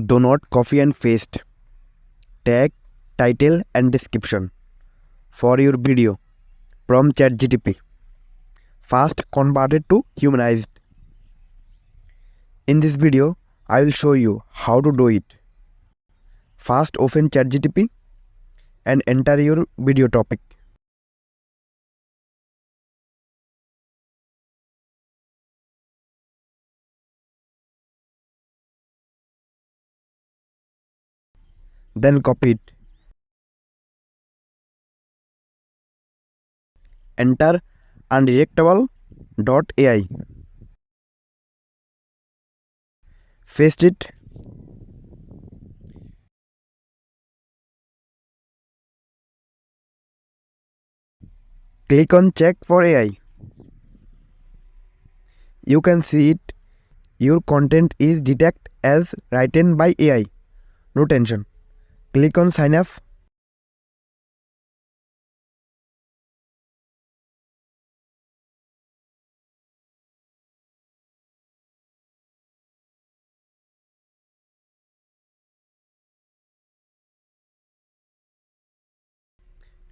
Do not copy and paste tag, title and description for your video from ChatGPT. Fast converted to humanized. In this video, I will show you how to do it. First, open ChatGPT and enter your video topic. Then copy it. Enter unrejectable.ai. Paste it. Click on check for AI. You can see it. Your content is detected as written by AI. No tension. Click on sign up.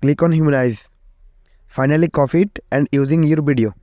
Click on humanize. Finally copy it and using your video.